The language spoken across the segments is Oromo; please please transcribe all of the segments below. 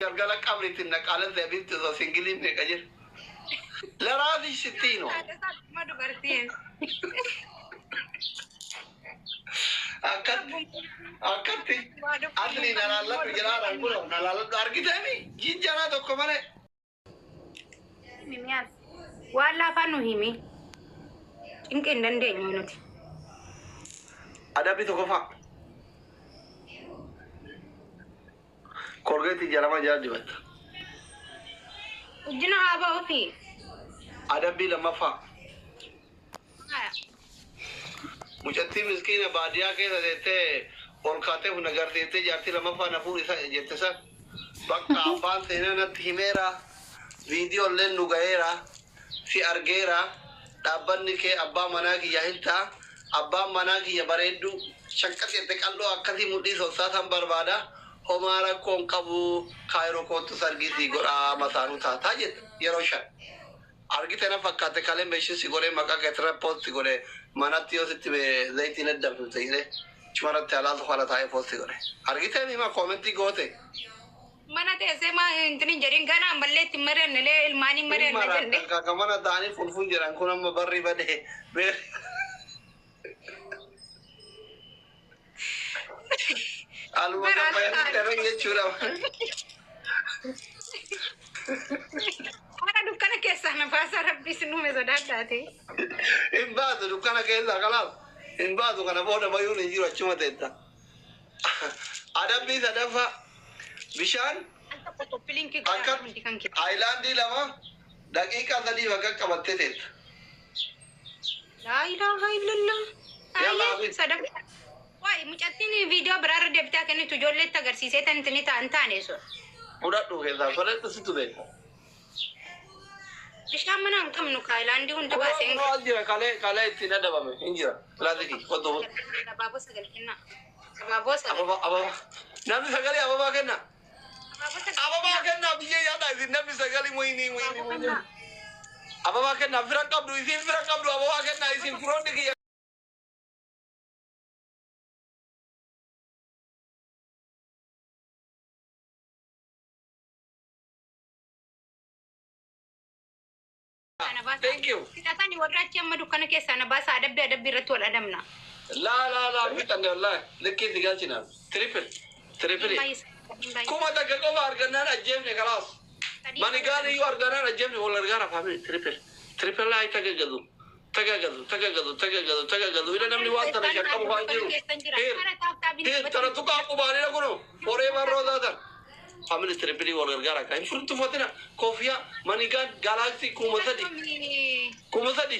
قال قبرت انك على ذا بنت ذا سنجلين نكاجر لا راضي ستينو ما دبرتين أكتي أدري نلا الله بجلال أقوله نلا الله أركيدني جين جانا تو كمان ميمياس ولا فانوهيمي إنك إندندي نيونتي ada pitu kofa korgeti jalama jadi bat ujina aba ofi ada bila mafa mujatti miskina baadiya ke dete और खाते हुए नगर देते जाती लम्हा ना पूरी जैसे सर बक्का बाल तेरे न थीमेरा वीडियो ले नुगेरा सी अर्गेरा डाबन के अब्बा मना की यही था अब्बा मना की ये बरेडू शक्कर के तकल्लो अक्कती मुट्ठी सोचा था बर्बादा हमारा कौन कबू खायरों को तो सरगी थी गोरा मसानू था ये रोशन अर्गी तेरा पक्का ते काले बेशु सिगोरे मका केतरा पोस्ट सिगोरे मनातियों से तिबे लेती न डब चाहिए चुमारा त्याला तो खाला था ये पोस्ट सिगोरे अर्गी तेरे में कमेंटी गोते mana te se ma intini jarin gana balle timare nele ilmani mare na jande ka mana dani funfun jiran kuna mabarri bade alu ka payan terang ye chura ana dukana kesa na fasa rabbi sunu me zadata te in baadu dukana kesa kalal in baadu kana boda bayuni jira chuma teta adabi sadafa bishan angkat Islandi lama dakika tadi wakak kabatte tet la ilaha illallah ay sadaf wai mucatini video berara debta kene tujolle tagarsiise tantini tantane so udah tuh kita pada itu situ deh bishan mana angkam nu Islandi unta baseng aja kale itu ada apa injira lagi foto babu sagal kinna babu sagal apa nabi sagali apa kenna apa makan nabi ya ada di nabi sekali mau ini apa makan nabi rakab dulu isin rakab dulu apa makan nabi isin kurang dikit thank you kita tadi warat yang madukana kesa na basa ada birat wal adamna la kita Allah lekki digal cina triple kuma daga koma argana na jemne kalas mani gani yu argana na jemne wala argana family triple la ita gadu tagagadu ila namni wanta na shakka mu fanjiru tara tuka aku bari na kuno forever roda family triple wala argana kai furtu fatina kofia mani gan galaxy kuma sadi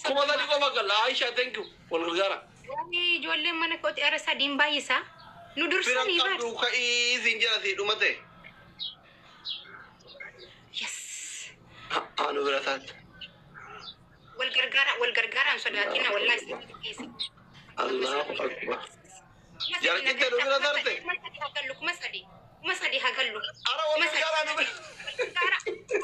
koma gala aisha thank you wala argana wani jolle mana ko ti arasa dimbayisa nudur sani ba du ka zinjira ti dumate yes anu berasat wal gargara sadatina wallahi Allahu akbar jar kita do berasarte hagallu masadi hagallu ara wal gargara nu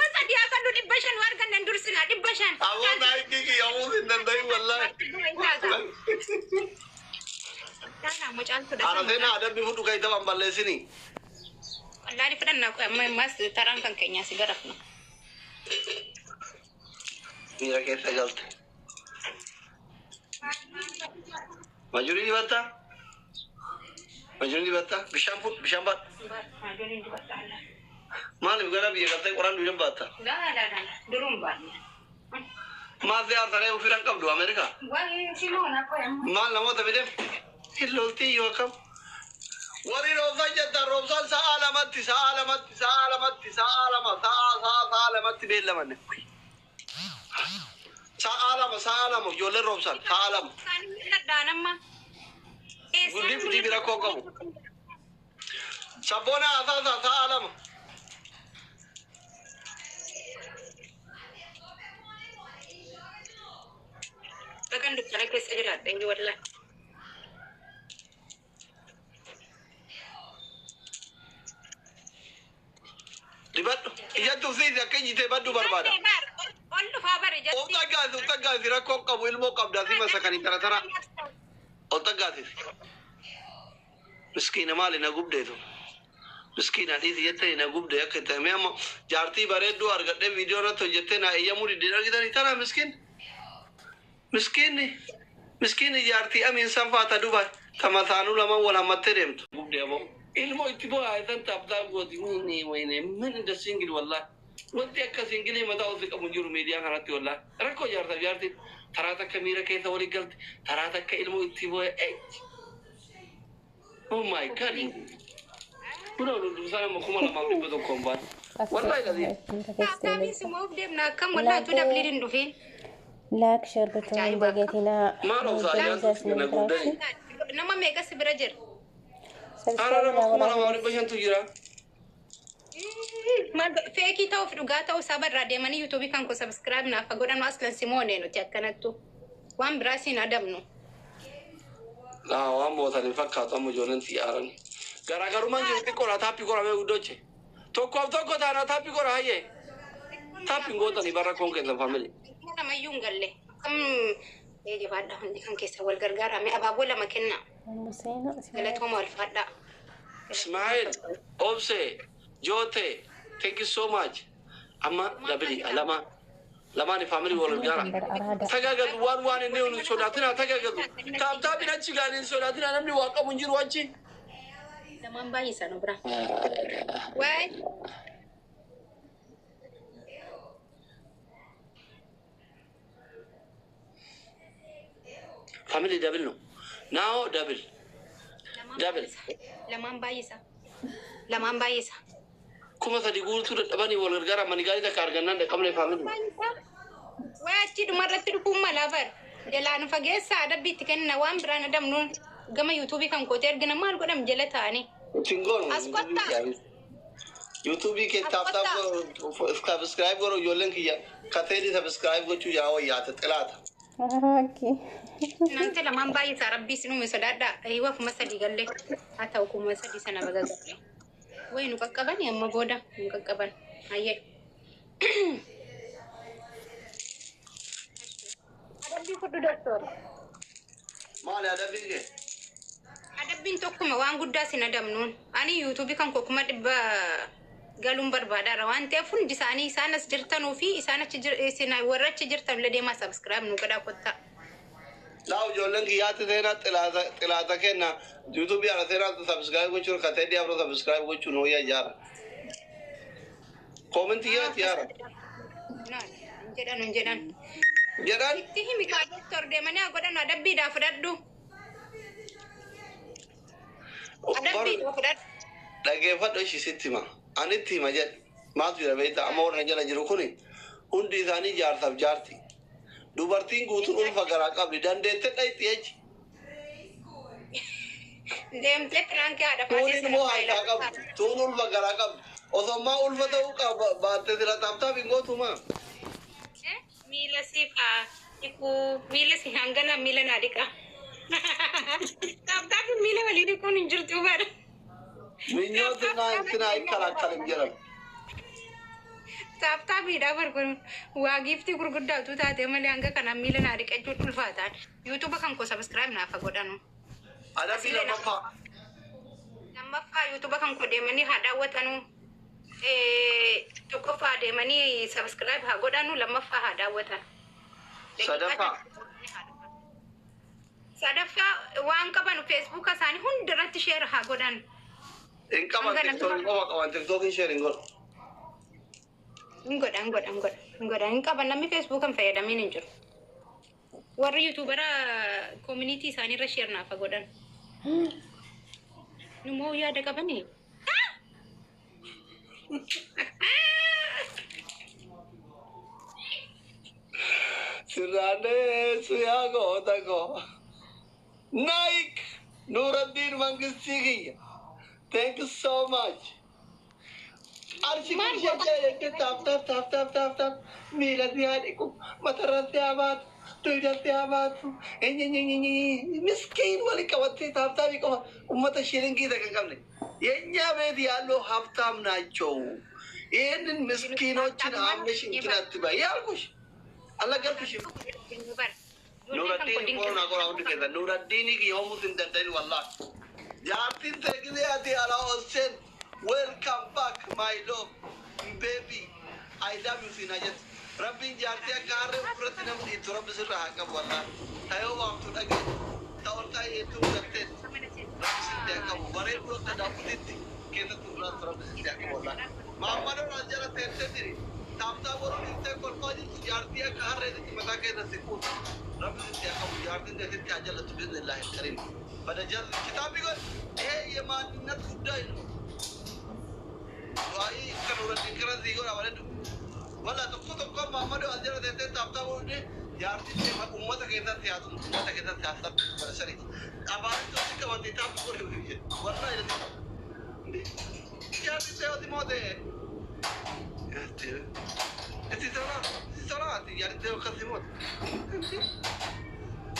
masadi hagallu dibashan warga nandur sina dibashan awu dai ki awu nandai wallahi ana tena ada bi fudu kay dawam balle sini Allah di fadan na ko amma mas taran kan kenya sigaraf na mira que se galte majuri di bata bisham bat malu gara bi galte quran du bata la durum ba ma ziar tare ufiran kam du amerika wani sino na ko amma mal namo tabide اللوتي يوكم وري روزاجة الروزان سالمت بيلا من سالم يولي روزان سالم دانما ودي بيرا كوكو سبونا اساسا سالم لكن دكتور كيس اجرات تنجي والله Dibatu, iya tu sih dia kan jite batu berbada. Otak gazi rakok kamu ilmu kamu dasi masa kan intara. Otak gazi. Miskin mali na gubde tu. مسكين هذه يتني نقوم ده كده ما جارتي بريدو أرجع فيديو راتو جتنا أيام ولي دينا كده ترى مسكين جارتي أمين سافا تدوبا كما ثانو لما ولا ما تريم نقوم ده أبو ilmo itibo aidan tabda godi ni wayne min da single wallah wadi akka single ma da uzika munjuru media harati wallah rako jarti tarata kamira kayta wali galt tarata ka ilmo itibo oh my god kuna lu sana makuma la mabri bedo kombat wallahi ladi Kami semua dem nak kam wallah tu dah beli rindu fin. لاك شربتون بقيتنا ما لو زالت انا قدي Nama mega si berajer. انا makuma la mabri bashan tujira Mal feki tahu fruga tahu sabar rade mani YouTube kan ko subscribe na fagodan no aslan Simone no tiakanatu. Wan brasi na adam no. la wa mo ta ni fakka to mo jonen tiaran garagaru man jirti ko la tapi ko la me udoche to ko ta na tapi ko la haye tapi ngota ni barra kon ke la family Mana mayung galle. Jadi pada hundi kan kesa wal gargara me ababola makenna. Galat ko mal fada. Ismail, Obse, Jote, thank you so much. Amma dabili lama ni family wala gara. Tagaga wan ne onu sodatina tagaga. Ta bina cigani sodatina namni waka munjiru wanci. Zaman bayi sano bra. Wai. Family double no. Now double. Laman bayi sa. Kuma tadi guru tu dabani wala gara manigari da karganan da kamle family. Wai ci du marra tu kuma labar. Jalan fagesa ada bitikan na wan brana dam nun gama YouTube kan ko ter gina mal ko dam jelata ne. Tingol. Aspatta. YouTube ke tap subscribe karo yolen ki ya. Katedi subscribe ko chu yawo ya ta tilata. Okay. Nanti laman bayi sa rabbi sinu misadada aywa kuma sadi galle ata kuma sadi sana baga galle. Wai nu kakkaban yamma boda nu kakkaban aye. Adabbi ko doctor. Mali adabbi ke. Adabbin tokkuma waan guddaa sin adamnuun ani YouTube kan ko kuma dibba galum barbada rawante fun disani isanas jirtanu fi isana sina warrachi jirtan lade ma subscribe nu kada kotta Lao jolen ki yaate tena tilata kenna YouTube ya tena subscribe ko chur khate dia apro subscribe ko chuno ya yar comment ya yar no jedan jaran tihi mi ka doctor de mane agodan adabbi da fadaddu adabbi da fadad dage fado shi sittima anitti majal maatu ya beita amor na jala jiru kuni hundi thani jar sab jarti dubartin gutun ulfa gara qabli dandete dai tiech dem te tranke ada Tunin mo hay kakab tunul bagara kab osoma ulfa ta uka baate dira tapta bingo tuma mila sifa iku mila si hangana mila nadika tapta mila wali di kun injurtu bar minyo tina ikala kalim jaram tapta bida bar kun wa gifti gurgudda tu ta te mali anga kana mila nadika jutul fatan YouTube kan ko subscribe na fa godanu ada bila mapa nama fa YouTube kan ko de mani hada watanu to ko fa de mani subscribe ha godanu lamma fa hada watan sadafa wan ka banu Facebook asani hundarat share ha godan in ka ba TikTok ko ka wan TikTok share ngol ngod in ka ban nami Facebook kan fa yada minin jur war YouTuber community sani ra share na fa godan nu mo ya daga bane sirane suyago dago Naik Nuruddin Mangistigi thank you so much Archie tap mila diadiku mataratiabat tuidatiabat miskin wali kawati tap ko ummata shiringi daga kamne yenya bedi allo haftam nacho yenen miskinoችን አምነሽ እንትናትባ ያልኩሽ አላገርኩሽ Nuruddin ko na ko raund ke Nuruddin ki yomu tin dandai wallah jaatin te gide ati ala osen welcome back my love baby I love you Sinajet Rabbi jaartii akka harree fudhatti namni itti rabbi sirraa haa qabu wallaan tayoo waamtu dhagee ta'oltaa hedduu galteen rabbi sitti haa qabu bareedduu akka daawwititti keessatti fudhatu rabbi sitti haa qabu wallaan maammadoo naa jala teessee jiri taaftaa boruu dhiftee kolfaa jirtu jaartii akka harreetitti mataa keessatti kuutu rabbi sitti haa qabu jaartiin teessitti haa jalatu biiznillaahi kariim bada jalli kitaabi gon yeemaaninnat guddaa inu waa'ii kan uraddiin kira ziigoo dhabaledhu wala tokko maammadoo as jala teessee taaftaa boruu jaartii ummata keessatti haa tun ummata keessatti haa tun sari abaaritti osi qabatee taaftaa boruu wallaahi jaartii teessee mootee Iti salati yani teo kasimot.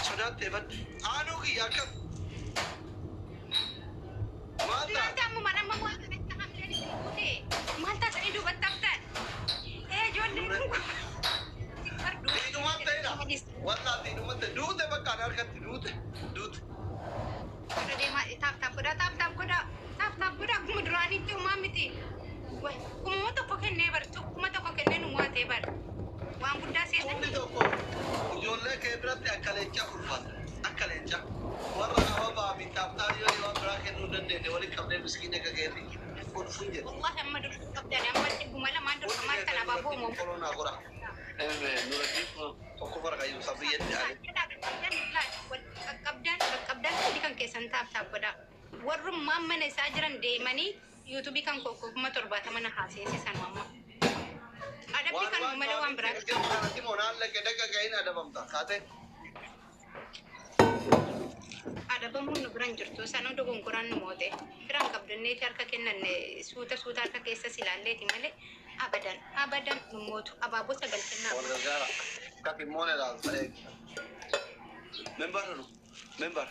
Sonate bat anu ki yakat. Mata. Kamu mana mau kita hamil di sini? Mata tadi dua bataptan. Jodoh. Itu mata ina. Wala itu mata. Dute bakal harkat dute. Udah deh mak tap kuda. Kamu duluan itu mamiti. Wah, kamu tuh pakai never tuh, kamu tuh pakai nenu muat hebat. Wang bunda sih. Ini tuh kok. Ujungnya kayak berarti akalenca kurfat. Akalenca. Warna apa babi tap yo yo berakhir udah deh. Wali kamu miskinnya kayak gini. Kurfunje. Allah yang madur kabdan yang ibu malam madur kemana lah babu mau. Corona kurang. Nuradi aku farga yuk sabiyat ya. Kabdan tadi kan kesan tap kuda. Warung mama nih sajaran deh mani. YouTube kan kok motor bata mana hasil sih san mama. Ada pikan mama doang berat. Nanti mau nal lagi kain ada bamta. Kate. Ada bamu nubrang jurtu sana udah gongkoran numote. Kerang kabdan nih terka kenan nih suta terka kesa silalle timale. Abadan numotu. Ababu sagal kena. Orang negara. Kaki mana dah saya. Member.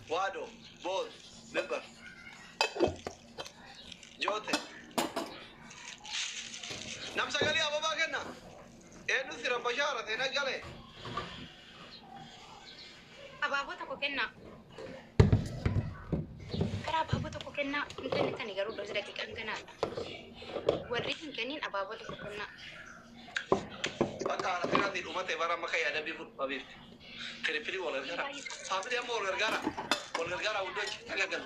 Wado. Bol. Member. Jote. Nam sagali apa bagenna? Nu sira bashara tena gale. Ababu tako kenna. Kara ababu tako kenna. Mungkin tani garu dozi dakika angana. Warri kenin ababu tako kenna. Baka ala tena di umat bara makai ada bifut babif. Terpilih wala gara. Family am wala gara udah agak gal.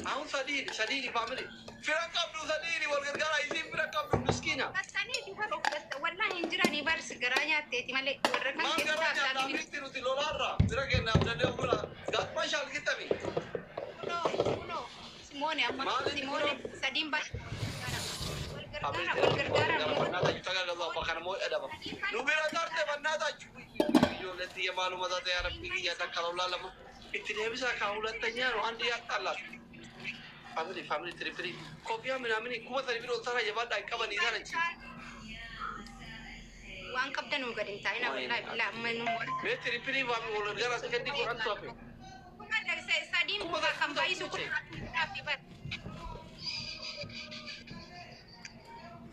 Aku sadiri family. Firakam du sadiri wal gargara izin firakam du miskina. Kasani juga wallahi injirani bar segaranya teti male warrakan kita tapi tiru di lolara. Firakan na udah dia gat mashal kita mi. No. Simone sadim bar. Wal gargara. Nada kita gak apa karena mau ada apa. Nu bila tarte nada. Yo leti ya malumat ya Rabbi ya kalau lama. Itu dia bisa kaulah tanya andi Allah. Family tripri. Kopiah menamini kuat dari biro utara ya badai kaban di sana. Wang kabdan uga dintai na wallahi billah menu. Me tripri wa mi wala gara sekendi ko antu ape. Kuma da sadim buka kambai su kun apibat.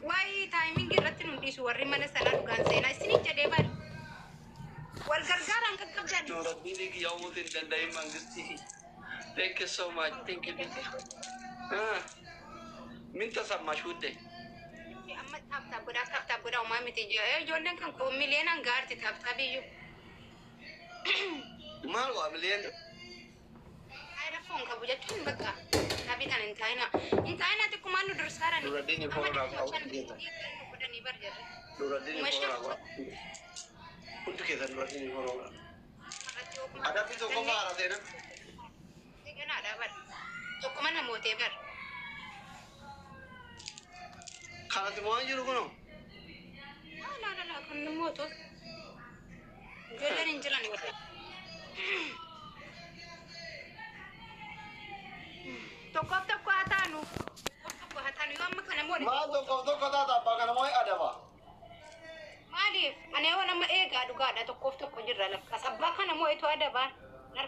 Wai timing irratti nuti su warri mana sana dugan sena sini jade bar. Wal gargaran kabdan. To rabbi ni ki yawmutin dandai mangisti. Thank you so much. Thank you. Minta sama shude. Amma tap buda umami ti jonden kan ko miliyan ang garti tap biyo. Mal ko miliyan. Ay na phone ka buja tun baka. Sabi kan intayna ti kumano dursara ni. Duradini phone na ko. Buda ni barja. Duradini phone na ko. Untuk kita duradini phone na. Ada pintu ko mara tena. Kena ada bar. Tok mana mo te bar. Kana ti mo anjuru kono. La kan mo to. Jodan injala ni wata. Toko hatanu. Toko hatanu yo amma kana mo. Ma toko tata pa kana mo ada ba. Malif, ane wana ma ega duga da toko jirra la kasabba kana mo ito ada ba.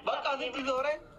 Bakka ti dore.